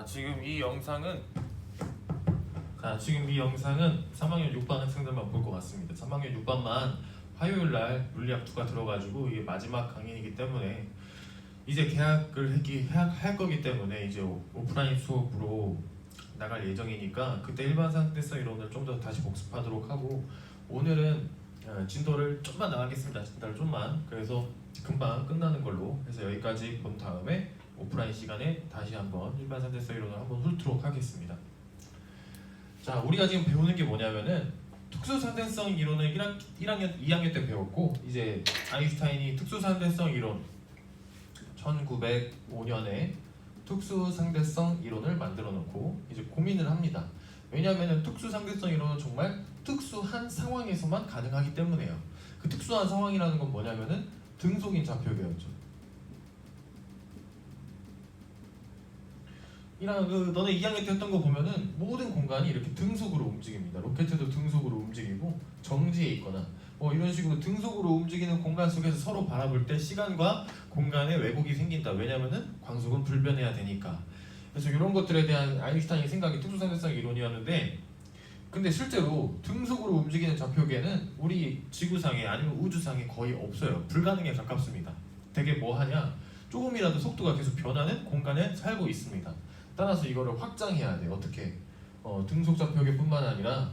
지금 이 영상은 3학년 6반 학생들만 볼 것 같습니다. 3학년 6반만 화요일날 물리학2가 들어가지고 이게 마지막 강연이기 때문에 이제 개학할 거기 때문에 이제 오프라인 수업으로 나갈 예정이니까 그때 일반 상대성 이론을 좀 더 다시 복습하도록 하고, 오늘은 진도를 좀만 나가겠습니다. 진도를 좀만. 그래서 금방 끝나는 걸로 해서 여기까지 본 다음에 오프라인 시간에 다시 한번 일반 상대성 이론을 한번 훑도록 하겠습니다. 자, 우리가 지금 배우는 게 뭐냐면은 특수상대성 이론을 2학년 때 배웠고, 이제 아인슈타인이 특수상대성 이론 1905년에 특수상대성 이론을 만들어 놓고 이제 고민을 합니다. 왜냐하면 특수상대성 이론은 정말 특수한 상황에서만 가능하기 때문에요. 그 특수한 상황이라는 건 뭐냐면은 등속인 좌표계였죠. 너네 2학년 때 했던 거 보면은 모든 공간이 이렇게 등속으로 움직입니다. 로켓도 등속으로 움직이고, 정지에 있거나 뭐 이런 식으로 등속으로 움직이는 공간 속에서 서로 바라볼 때 시간과 공간에 왜곡이 생긴다. 왜냐면은 광속은 불변해야 되니까. 그래서 이런 것들에 대한 아인슈타인의 생각이 특수상대성 이론이었는데, 근데 실제로 등속으로 움직이는 좌표계는 우리 지구상에 아니면 우주상에 거의 없어요. 불가능에 가깝습니다. 되게 뭐 하냐? 조금이라도 속도가 계속 변하는 공간에 살고 있습니다. 따라서 이거를 확장해야 돼. 어떻게? 등속 좌표계뿐만 아니라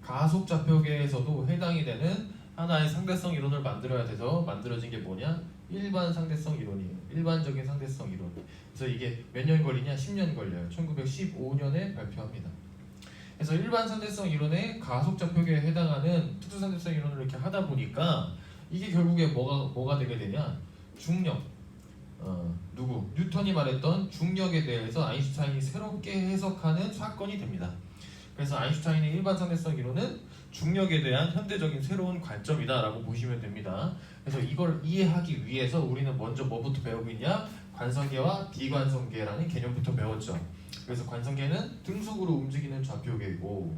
가속 좌표계에서도 해당이 되는 하나의 상대성 이론을 만들어야 돼서 만들어진 게 뭐냐? 일반 상대성 이론이에요. 일반적인 상대성 이론. 그래서 이게 몇 년 걸리냐? 10년 걸려요. 1915년에 발표합니다. 그래서 일반 상대성 이론의 가속 좌표계에 해당하는 특수 상대성 이론을 이렇게 하다 보니까 이게 결국에 뭐가 되게 되냐? 중력. 뉴턴이 말했던 중력에 대해서 아인슈타인이 새롭게 해석하는 사건이 됩니다. 그래서 아인슈타인의 일반 상대성 이론은 중력에 대한 현대적인 새로운 관점이다라고 보시면 됩니다. 그래서 이걸 이해하기 위해서 우리는 먼저 뭐부터 배우고 있냐? 관성계와 비관성계라는 개념부터 배웠죠. 그래서 관성계는 등속으로 움직이는 좌표계이고,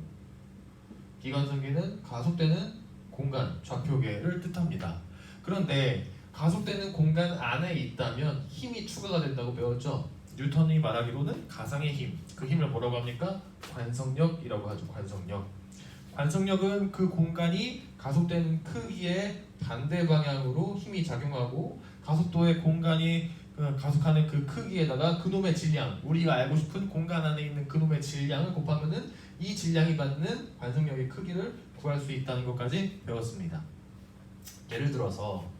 비관성계는 가속되는 공간, 좌표계를 뜻합니다. 그런데 가속되는 공간 안에 있다면 힘이 추가가 된다고 배웠죠. 뉴턴이 말하기로는 가상의 힘, 그 힘을 뭐라고 합니까? 관성력이라고 하죠. 관성력은 그 공간이 가속되는 크기의 반대 방향으로 힘이 작용하고, 가속도의 공간이 가속하는 그 크기에다가 그놈의 질량, 우리가 알고 싶은 공간 안에 있는 그놈의 질량을 곱하면은 이 질량이 받는 관성력의 크기를 구할 수 있다는 것까지 배웠습니다. 예를 들어서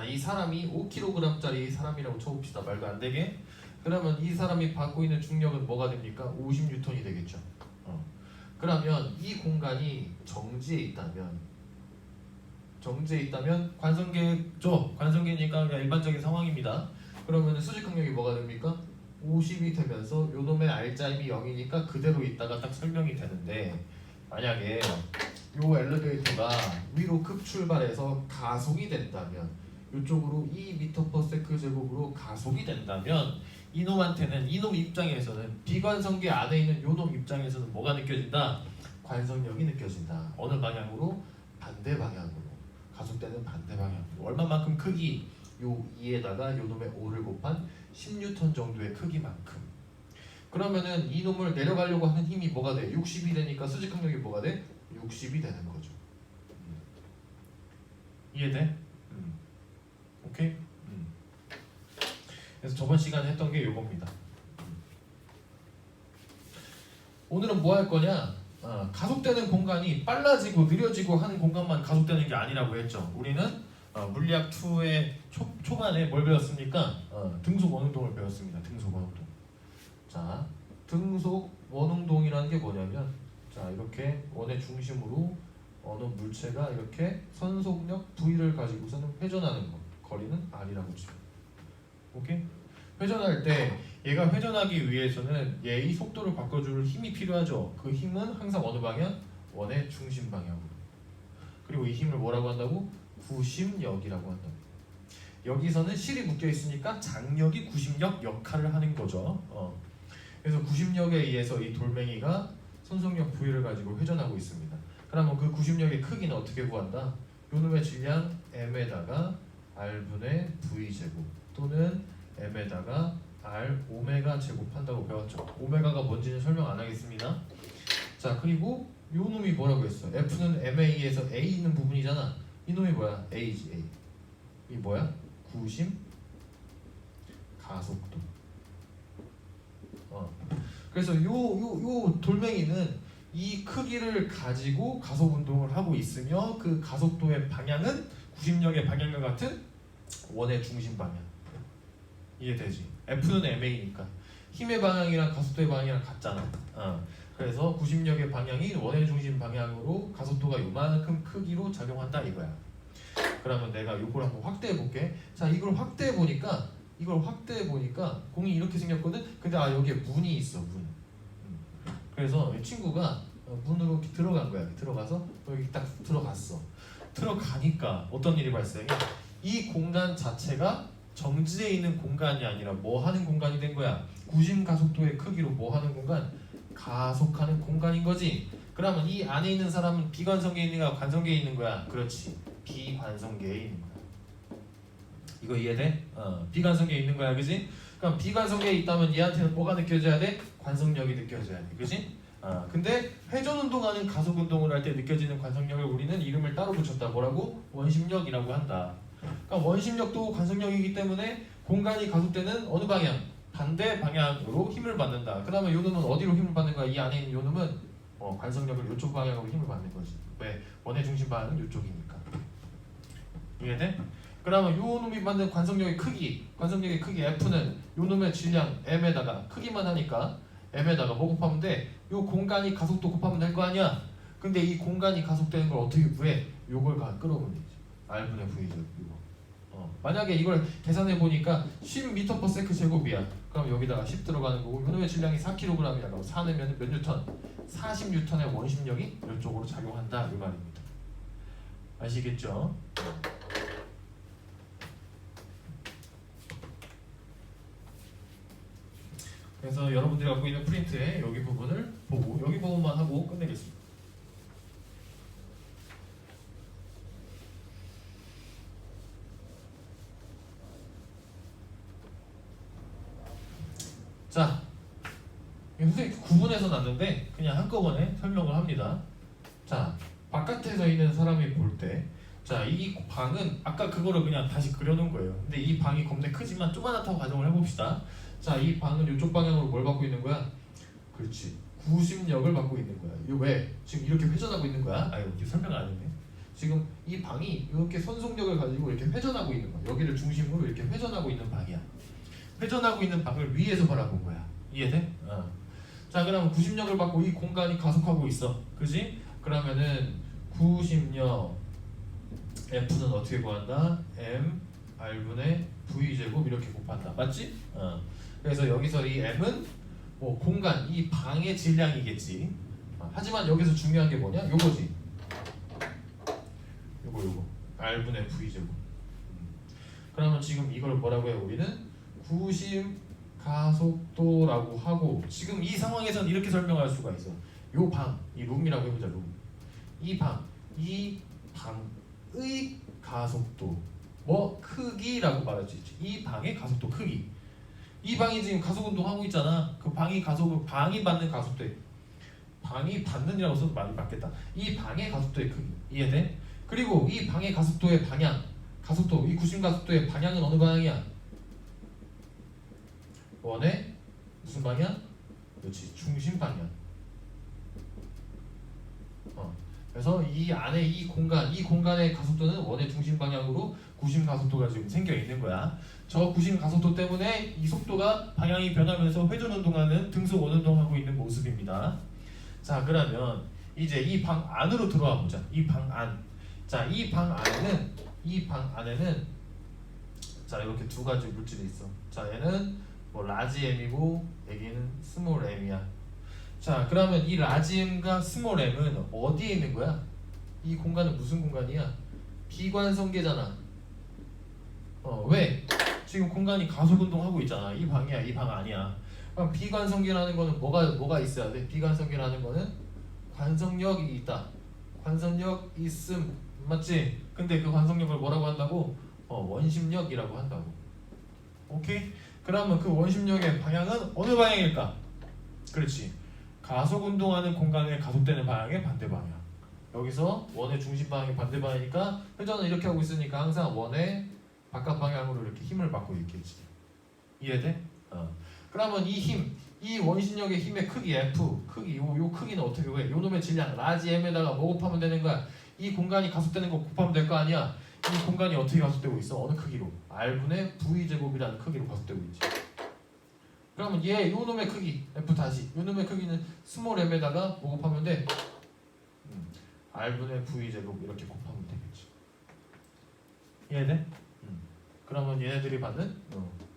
이 사람이 5kg짜리 사람이라고 쳐봅시다. 말도 안 되게. 그러면 이 사람이 받고 있는 중력은 뭐가 됩니까? 50N이 되겠죠. 그러면 이 공간이 정지에 있다면 관성계죠. 관성계니까 그냥 일반적인 상황입니다. 그러면 수직항력이 뭐가 됩니까? 50이 되면서 요놈의 알짜임이 0이니까 그대로 있다가 딱 설명이 되는데, 만약에 요 엘리베이터가 위로 급출발해서 가속이 된다면, 이쪽으로 2m/s 제곱으로 가속이 된다면 이놈 입장에서는, 비관성계 안에 있는 요놈 입장에서는 뭐가 느껴진다? 관성력이 느껴진다. 어느 방향으로? 반대 방향으로. 가속되는 반대 방향으로. 얼마만큼 크기? 요 2에다가 요놈의 5를 곱한 10N 정도의 크기만큼. 그러면은 이놈을 내려가려고 하는 힘이 뭐가 돼? 60이 되니까 수직항력이 뭐가 돼? 60이 되는 거죠. 이해돼? 오케이? 그래서 저번 시간에 했던 게 요겁니다. 오늘은 뭐 할 거냐? 가속되는 공간이 빨라지고 느려지고 하는 공간만 가속되는 게 아니라고 했죠. 우리는 물리학 2의 초반에 뭘 배웠습니까? 등속 원운동을 배웠습니다. 등속 원운동. 자, 등속 원운동이라는 게 뭐냐면, 이렇게 원의 중심으로 어느 물체가 이렇게 선속력 V를 가지고서는 회전하는 거. 거리는 R이라고 치죠. 오케이? 회전할 때 얘가 회전하기 위해서는 얘의 속도를 바꿔줄 힘이 필요하죠. 그 힘은 항상 어느 방향? 원의 중심 방향으로. 그리고 이 힘을 뭐라고 한다고? 구심력이라고 한다고. 여기서는 실이 묶여 있으니까 장력이 구심력 역할을 하는 거죠. 그래서 구심력에 의해서 이 돌멩이가 선속력 V를 가지고 회전하고 있습니다. 그러면 그 구심력의 크기는 어떻게 구한다? 요놈의 질량 m에다가 R분의 V제곱 또는 m에다가 R 오메가 제곱한다고 배웠죠. 오메가가 뭔지는 설명 안 하겠습니다. 자, 그리고 요 놈이 뭐라고 했어? F는 MA에서 A 있는 부분이잖아. 이 놈이 뭐야? A지, A. 이 뭐야? 구심 가속도. 그래서 요 돌멩이는 이 크기를 가지고 가속 운동을 하고 있으며 그 가속도의 방향은 구심력의 방향과 같은 원의 중심 방향. 이해되지? F는 MA니까 힘의 방향이랑 가속도의 방향이랑 같잖아. 그래서 구심력의 방향이 원의 중심 방향으로 가속도가 요만큼 크기로 작용한다 이거야. 그러면 내가 이걸 한번 확대해 볼게. 자, 이걸 확대해 보니까 공이 이렇게 생겼거든. 근데 여기에 문이 있어, 문. 그래서 이 친구가 문으로 이렇게 들어간 거야. 들어가서 여기 딱 들어갔어. 들어가니까 어떤 일이 발생해? 이 공간 자체가 정지되어 있는 공간이 아니라 뭐 하는 공간이 된 거야? 구심 가속도의 크기로 뭐 하는 공간? 가속하는 공간인 거지. 그러면 이 안에 있는 사람은 비관성계에 있는 거야, 관성계에 있는 거야? 그렇지. 비관성계에 있는 거야. 이거 이해돼? 비관성계에 있는 거야, 그지? 그럼 비관성계에 있다면 얘한테는 뭐가 느껴져야 돼? 관성력이 느껴져야 돼, 그지? 근데 회전 운동하는 가속 운동을 할 때 느껴지는 관성력을 우리는 이름을 따로 붙였다. 뭐라고? 원심력이라고 한다. 그러니까 원심력도 관성력이기 때문에 공간이 가속되는 어느 방향? 반대 방향으로 힘을 받는다. 그러면 요 놈은 어디로 힘을 받는 거야? 이 안에 있는 요 놈은 관성력을 이쪽 방향으로 힘을 받는 거지. 왜? 원의 중심 방향은 이쪽이니까. 이해돼? 그러면 요 놈이 받는 관성력의 크기 F는 요 놈의 질량 M에다가 크기만 하니까 M에다가 뭐 곱하면 돼? 요 공간이 가속도 곱하면 될 거 아니야? 근데 이 공간이 가속되는 걸 어떻게 구해? 요걸 끌어오면 되지. R분의 V죠. 이거. 만약에 이걸 계산해 보니까 10m/s 제곱이야. 그럼 여기다가 10 들어가는 거고 요놈의 질량이 4kg이라고 4 내면 몇 뉴턴? 40뉴턴의 원심력이 이쪽으로 작용한다 이 말입니다. 아시겠죠? 그래서 여러분들이 갖고 있는 프린트에 여기 부분을 보고 여기 부분만 하고 끝내겠습니다. 자, 선생님 구분해서 놨는데 그냥 한꺼번에 설명을 합니다. 자, 바깥에서 있는 사람이 볼 때, 자, 이 방은 아까 그거를 그냥 다시 그려놓은 거예요. 근데 이 방이 겁내 크지만 조그맣다고 가정을 해봅시다. 자, 이 방은 이쪽 방향으로 뭘 받고 있는 거야? 그렇지, 구심력을 받고 있는 거야. 이거 왜? 지금 이렇게 회전하고 있는 거야? 이거 설명 안 했네. 지금 이 방이 이렇게 선속력을 가지고 이렇게 회전하고 있는 거야. 여기를 중심으로 이렇게 회전하고 있는 방이야. 회전하고 있는 방을 위에서 바라본 거야. 이해돼? 자, 그럼 구심력을 받고 이 공간이 가속하고 있어. 그지? 그러면은 구심력 F는 어떻게 구한다? M R분의 V제곱 이렇게 곱한다. 맞지? 그래서 여기서 이 M은 뭐 공간, 이 방의 질량이겠지. 하지만 여기서 중요한 게 뭐냐? 요거지. 요거 R분의 V제곱. 그러면 지금 이걸 뭐라고 해요? 우리는 구심 가속도라고 하고, 지금 이 상황에서는 이렇게 설명할 수가 있어. 요 방, 이 룸이라고 해보자. 룸. 이 방의 가속도 뭐 크기라고 말할 수 있지. 이 방의 가속도 크기. 이 방이 지금 가속 운동하고 있잖아. 그 방이 받는 가속도에, 방이 받는이라고 써도 많이 맞겠다. 이 방의 가속도의 크기. 이해돼? 그리고 이 방의 가속도의 방향, 가속도, 이 구심 가속도의 방향은 어느 방향이야? 원의 무슨 방향? 그렇지, 중심 방향. 그래서 이 안에 이 공간의 가속도는 원의 중심 방향으로 구심 가속도가 지금 생겨 있는 거야. 저 구심 가속도 때문에 이 속도가 방향이 변하면서 회전 운동하는 등속 원운동하고 있는 모습입니다. 자, 그러면 이제 이 방 안으로 들어와 보자. 이 방 안. 자, 이 방 안에는 자, 이렇게 두 가지 물질이 있어. 자, 얘는 뭐 라지 M이고 여기는 스몰 M이야. 자, 그러면 이 라지 M과 스몰 M은 어디에 있는 거야? 이 공간은 무슨 공간이야? 비관성계잖아. 왜? 지금 공간이 가속 운동하고 있잖아. 이 방이야, 이 방 아니야. 그럼 비관성계라는 거는 뭐가 있어야 돼? 비관성계라는 거는 관성력이 있다. 관성력 있음, 맞지? 근데 그 관성력을 뭐라고 한다고? 원심력이라고 한다고. 오케이? 그러면 그 원심력의 방향은 어느 방향일까? 그렇지. 가속 운동하는 공간에 가속되는 방향의 반대 방향. 여기서 원의 중심 방향이 반대 방향이니까 회전은 이렇게 하고 있으니까 항상 원의 바깥 방향으로 이렇게 힘을 받고 있겠지. 이해돼? 그러면 이 힘, 이 원심력의 힘의 크기 F, 크기 요 크기는 어떻게 구해? 요 놈의 질량 라지 M에다가 뭐 곱하면 되는 거야? 이 공간이 가속되는 거 곱하면 될 거 아니야? 이 공간이 어떻게 가속되고 있어? 어느 크기로? R분의 V제곱이라는 크기로 가속되고 있지. 그러면 얘 요 놈의 크기 F 다시 요 놈의 크기는 스몰 m에다가 뭐 곱하면 돼? R분의 V제곱 이렇게 곱하면 되겠지. 이해돼? 그러면 얘네들이 받는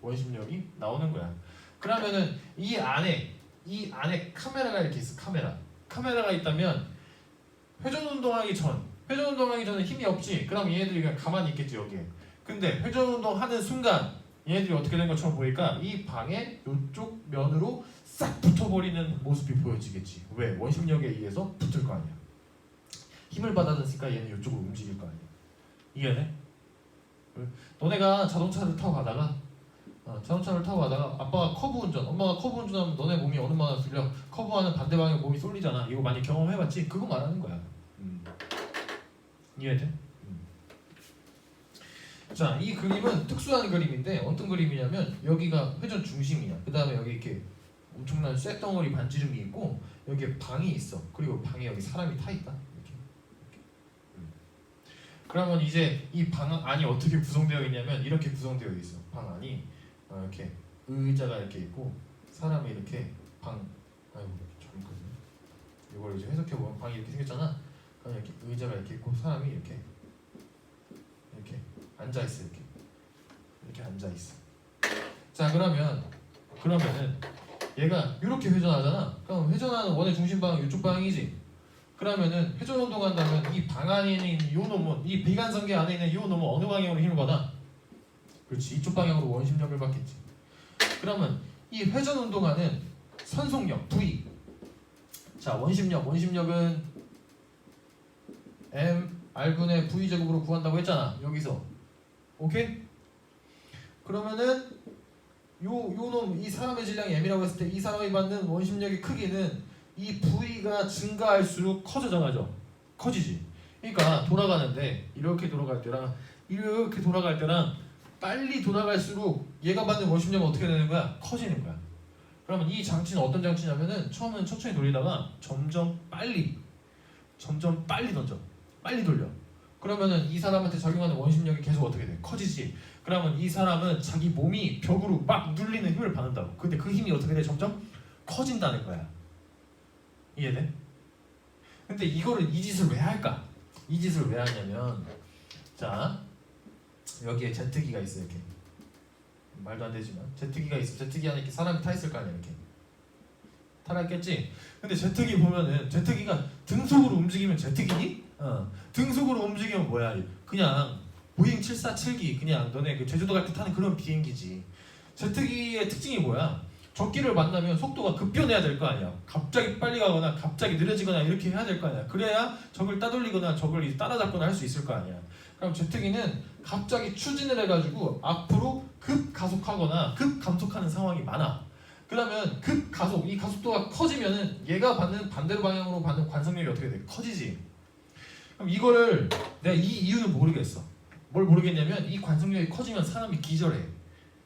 원심력이 나오는 거야. 그러면은 이 안에 카메라가 이렇게 있어. 카메라가 있다면 회전운동하기 전에 힘이 없지. 그럼 얘네들이 그냥 가만히 있겠지 여기에. 근데 회전운동 하는 순간 얘네들이 어떻게 된 것처럼 보니까 이 방에 이쪽 면으로 싹 붙어버리는 모습이 보여지겠지. 왜? 원심력에 의해서 붙을 거 아니야. 힘을 받아줬으니까 얘는 이쪽으로 움직일 거 아니야. 이해돼? 너네가 자동차를 타고 가다가 아빠가 커브 운전, 엄마가 커브 운전하면 너네 몸이 어느 방향으로 쏠려? 커브하는 반대 방향에 몸이 쏠리잖아. 이거 많이 경험해봤지? 그거 말하는 거야. 이해돼? 자, 이 그림은 특수한 그림인데 어떤 그림이냐면 여기가 회전 중심이야. 그 다음에 여기 이렇게 엄청난 쇳덩어리 반지름이 있고 여기에 방이 있어. 그리고 방에 여기 사람이 타 있다. 이렇게. 그러면 이제 이 방 안이 어떻게 구성되어 있냐면 이렇게 구성되어 있어. 방 안이 이렇게 의자가 이렇게 있고 사람이 이렇게 잠깐만요. 이걸 이제 해석해 보면 방이 이렇게 생겼잖아. 그럼 이렇게 의자가 이렇게 있고 사람이 이렇게 앉아 있어. 이렇게 앉아 있어. 자, 그러면은 얘가 이렇게 회전하잖아. 그럼 회전하는 원의 중심 방향 이쪽 방향이지. 그러면은 회전 운동한다면 이 방 안에 있는 이 놈은 이 비관성계 안에 있는 이 놈은 어느 방향으로 힘을 받아? 그렇지, 이쪽 방향으로 원심력을 받겠지. 그러면 이 회전 운동하는 선속력 V. 자, 원심력은 M R분의 V 제곱으로 구한다고 했잖아. 여기서 오케이? 그러면은 이 사람의 질량이 M이라고 했을 때 이 사람이 받는 원심력의 크기는 이 V가 증가할수록 커지지. 그러니까 돌아가는데 이렇게 돌아갈 때랑 빨리 돌아갈수록 얘가 받는 원심력은 어떻게 되는 거야? 커지는 거야. 그러면 이 장치는 어떤 장치냐면은 처음엔 천천히 돌리다가 점점 빨리 던져. 빨리 돌려. 그러면은 이 사람한테 작용하는 원심력이 계속 어떻게 돼? 커지지. 그러면 이 사람은 자기 몸이 벽으로 막 눌리는 힘을 받는다고. 근데 그 힘이 어떻게 돼? 점점 커진다는 거야. 이해돼? 근데 이 짓을 왜 할까? 이 짓을 왜 하냐면, 자, 여기에 제트기가 있어. 이렇게 말도 안 되지만 제트기가 있어. 제트기 안에 이렇게 사람이 타 있을 거 아니야. 이렇게 타놨겠지. 근데 제트기 보면은 제트기가 등속으로 움직이면 제트기니? 등속으로 움직이면 뭐야? 그냥 보잉 747기 그냥 너네 그 제주도 갈 때 타는 그런 비행기지. 제트기의 특징이 뭐야? 적기를 만나면 속도가 급변해야 될 거 아니야. 갑자기 빨리 가거나 갑자기 느려지거나 이렇게 해야 될 거 아니야. 그래야 적을 따돌리거나 적을 따라잡거나 할 수 있을 거 아니야. 그럼 제트기는 갑자기 추진을 해가지고 앞으로 급가속하거나 급감속하는 상황이 많아. 그러면 급가속, 이 가속도가 커지면은 얘가 받는 반대로 방향으로 받는 관성력이 어떻게 돼? 커지지. 그럼 이거를 내가 이 이유는 모르겠어. 뭘 모르겠냐면 이 관성력이 커지면 사람이 기절해.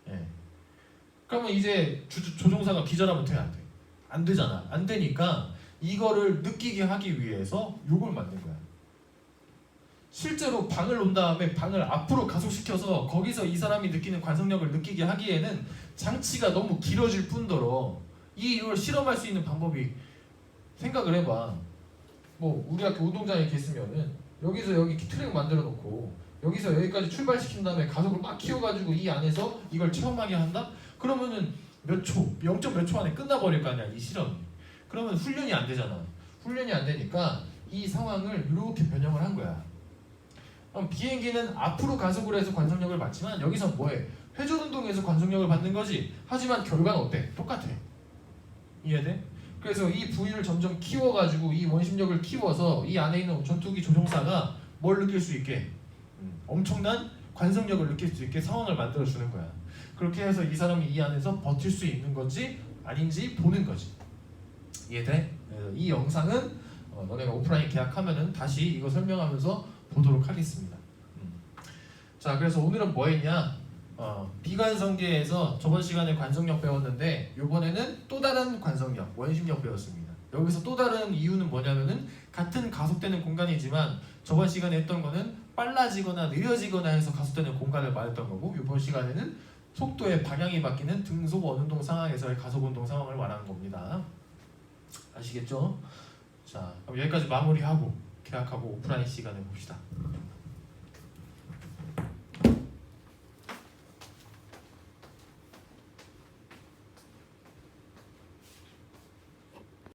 예. 그러면 이제 조종사가 기절하면 돼? 안 돼? 안 되잖아. 안 되니까 이거를 느끼게 하기 위해서 요걸 만든 거야. 실제로 방을 놓은 다음에 방을 앞으로 가속시켜서 거기서 이 사람이 느끼는 관성력을 느끼게 하기에는 장치가 너무 길어질 뿐더러 이걸 실험할 수 있는 방법이 생각을 해봐. 뭐 우리 학교 운동장에 이렇게 있으면은 여기서 여기 트랙 만들어 놓고 여기서 여기까지 출발시킨 다음에 가속을 막 키워가지고 이 안에서 이걸 체험하게 한다? 그러면은 몇 초, 0. 몇 초 안에 끝나버릴 거 아니야, 이 실험이. 그러면 훈련이 안 되잖아. 훈련이 안 되니까 이 상황을 이렇게 변형을 한 거야. 그럼 비행기는 앞으로 가속을 해서 관성력을 받지만 여기서 뭐해? 회전 운동에서 관성력을 받는 거지. 하지만 결과는 어때? 똑같아. 이해돼? 그래서 이 부위를 점점 키워가지고 이 원심력을 키워서 이 안에 있는 전투기 조종사가 뭘 느낄 수 있게? 엄청난 관성력을 느낄 수 있게 상황을 만들어주는 거야. 그렇게 해서 이 사람이 이 안에서 버틸 수 있는 건지 아닌지 보는 거지. 이해돼? 그래서 이 영상은 너네가 오프라인 계약하면은 다시 이거 설명하면서 보도록 하겠습니다. 자, 그래서 오늘은 뭐 했냐? 비관성계에서 저번 시간에 관성력 배웠는데 이번에는 또 다른 관성력, 원심력 배웠습니다. 여기서 또 다른 이유는 뭐냐면은 같은 가속되는 공간이지만 저번 시간에 했던 거는 빨라지거나 느려지거나 해서 가속되는 공간을 말했던 거고 이번 시간에는 속도의 방향이 바뀌는 등속 원운동 상황에서의 가속운동 상황을 말하는 겁니다. 아시겠죠? 자, 그럼 여기까지 마무리하고 계약하고 오프라인 시간에 봅시다.